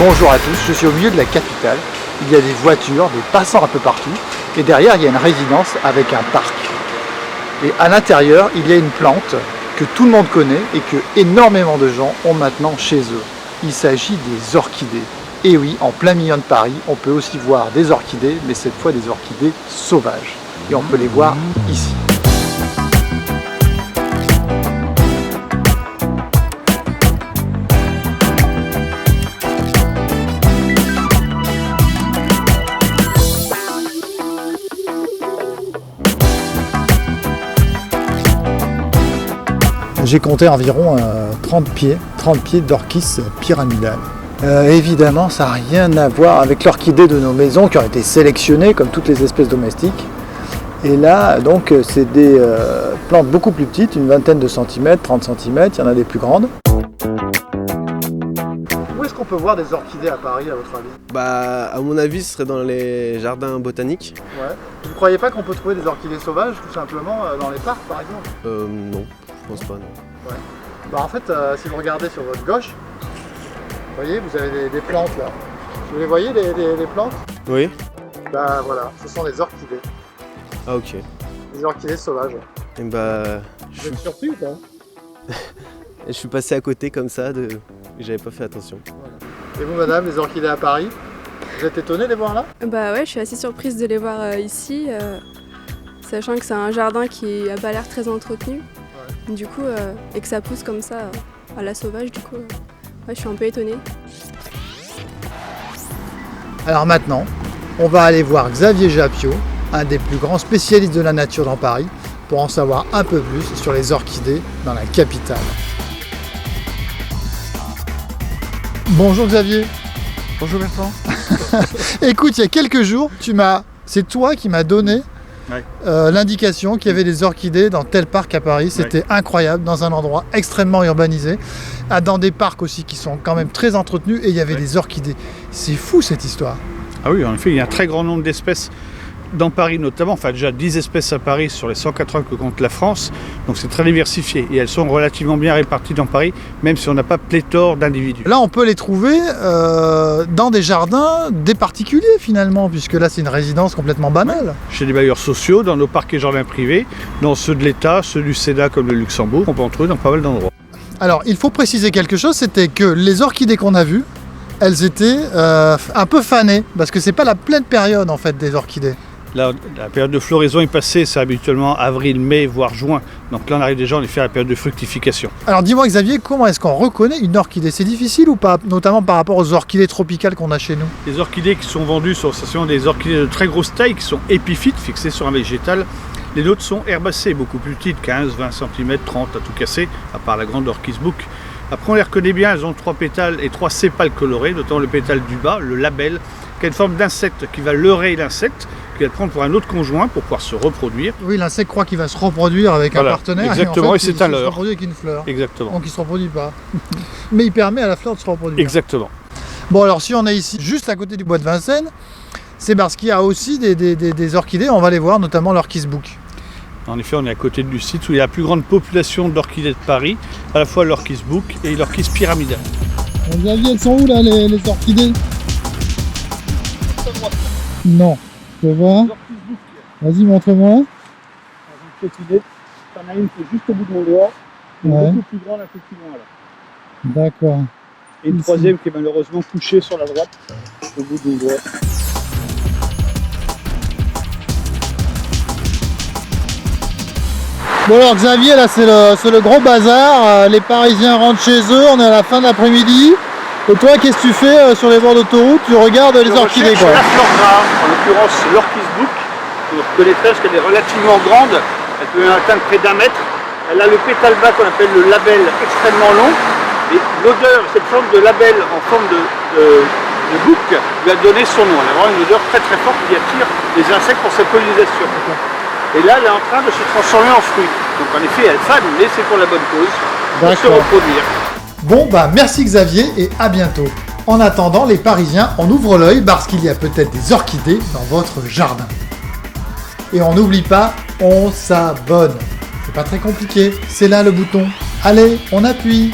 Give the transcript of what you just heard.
Bonjour à tous, je suis au milieu de la capitale. Il y a des voitures, des passants un peu partout. Et derrière, il y a une résidence avec un parc. Et à l'intérieur, il y a une plante que tout le monde connaît et que énormément de gens ont maintenant chez eux. Il s'agit des orchidées. Et oui, en plein milieu de Paris, on peut aussi voir des orchidées, mais cette fois des orchidées sauvages. Et on peut les voir ici. J'ai compté environ 30 pieds d'orchis pyramidales. Évidemment, ça n'a rien à voir avec l'orchidée de nos maisons qui ont été sélectionnées comme toutes les espèces domestiques. Et là, donc, c'est des plantes beaucoup plus petites, une vingtaine de centimètres, 30 centimètres, il y en a des plus grandes. Où est-ce qu'on peut voir des orchidées à Paris, à votre avis? Bah, à mon avis, ce serait dans les jardins botaniques. Ouais. Vous ne croyez pas qu'on peut trouver des orchidées sauvages, tout simplement, dans les parcs, par exemple? Non, je pense pas, non. Ouais. Bah, en fait, si vous regardez sur votre gauche, vous voyez, vous avez des plantes là. Vous les voyez, les plantes? Oui. Bah voilà, ce sont des orchidées. Ah, ok. Des orchidées sauvages. Et bah, Vous êtes surpris ou pas? je suis passé à côté comme ça, j'avais pas fait attention. Voilà. Et vous, madame, les orchidées à Paris, vous êtes étonnée de les voir là? Bah ouais, je suis assez surprise de les voir ici, sachant que c'est un jardin qui a pas l'air très entretenu. Ouais. Du coup, et que ça pousse comme ça à la sauvage, du coup, ouais, je suis un peu étonnée. Alors maintenant, on va aller voir Xavier Jappiot, un des plus grands spécialistes de la nature dans Paris, pour en savoir un peu plus sur les orchidées dans la capitale. Bonjour Xavier. Bonjour Bertrand. Écoute, il y a quelques jours, c'est toi qui m'as donné l'indication qu'il y avait des orchidées dans tel parc à Paris. C'était incroyable, dans un endroit extrêmement urbanisé, dans des parcs aussi qui sont quand même très entretenus, et il y avait des orchidées. C'est fou cette histoire. Ah oui, en effet, il y a un très grand nombre d'espèces dans Paris notamment, enfin déjà 10 espèces à Paris sur les 180 que compte la France, donc c'est très diversifié et elles sont relativement bien réparties dans Paris, même si on n'a pas pléthore d'individus. Là on peut les trouver dans des jardins des particuliers finalement, puisque là c'est une résidence complètement banale. Chez les bailleurs sociaux, dans nos parcs et jardins privés, dans ceux de l'État, ceux du Sénat comme le Luxembourg, on peut en trouver dans pas mal d'endroits. Alors il faut préciser quelque chose, c'était que les orchidées qu'on a vues, elles étaient un peu fanées, parce que c'est pas la pleine période en fait des orchidées. La période de floraison est passée, c'est habituellement avril, mai, voire juin. Donc là, on arrive déjà en effet à la période de fructification. Alors dis-moi Xavier, comment est-ce qu'on reconnaît une orchidée? C'est difficile ou pas? Notamment par rapport aux orchidées tropicales qu'on a chez nous. Les orchidées qui sont vendues sont essentiellement des orchidées de très grosse taille, qui sont épiphytes, fixées sur un végétal. Les nôtres sont herbacées, beaucoup plus petites, 15, 20 cm, 30 à tout casser, à part la grande orchis book. Après, on les reconnaît bien, elles ont 3 pétales et 3 sépales colorés, notamment le pétale du bas, le labelle, qui a une forme d'insecte qui va leurrer l'insecte, qui va le prendre pour un autre conjoint pour pouvoir se reproduire. Oui, l'insecte croit qu'il va se reproduire avec un partenaire. Exactement, et, c'est un leurre. Il se reproduit avec une fleur. Exactement. Donc il ne se reproduit pas. Mais il permet à la fleur de se reproduire. Exactement. Bon, alors si on est ici, juste à côté du bois de Vincennes, c'est parce qu'il y a aussi des orchidées, on va les voir, notamment l'orchis book. En effet, on est à côté du site où il y a la plus grande population d'orchidées de Paris, à la fois l'orchis book et l'orchis pyramidale. Xavier, elles sont où là les orchidées? Non, je peux voir. Vas-y, montre-moi. T'en as une qui est juste au bout de mon doigt, beaucoup plus grande, un peu plus loin là. D'accord. Et une troisième qui est malheureusement couchée sur la droite, au bout de mon doigt. Bon alors Xavier, là c'est le gros bazar, les Parisiens rentrent chez eux, on est à la fin de l'après-midi. Et toi, qu'est-ce que tu fais sur les bords d'autoroute? Tu regardes les orchidées quoi. La fleur rare, en l'occurrence l'orchis book, vous reconnaîtrez parce qu'elle est relativement grande, elle peut atteindre près d'1 mètre. Elle a le pétale bas qu'on appelle le labelle extrêmement long, et l'odeur, cette forme de labelle en forme de book lui a donné son nom. Elle a vraiment une odeur très très forte qui attire les insectes pour sa pollinisation. Et là, elle est en train de se transformer en fruit. Donc en effet, elle fane, mais c'est pour la bonne cause, pour se reproduire. Bon, bah merci Xavier et à bientôt. En attendant, les Parisiens, on ouvre l'œil parce qu'il y a peut-être des orchidées dans votre jardin. Et on n'oublie pas, on s'abonne. C'est pas très compliqué, c'est là le bouton. Allez, on appuie.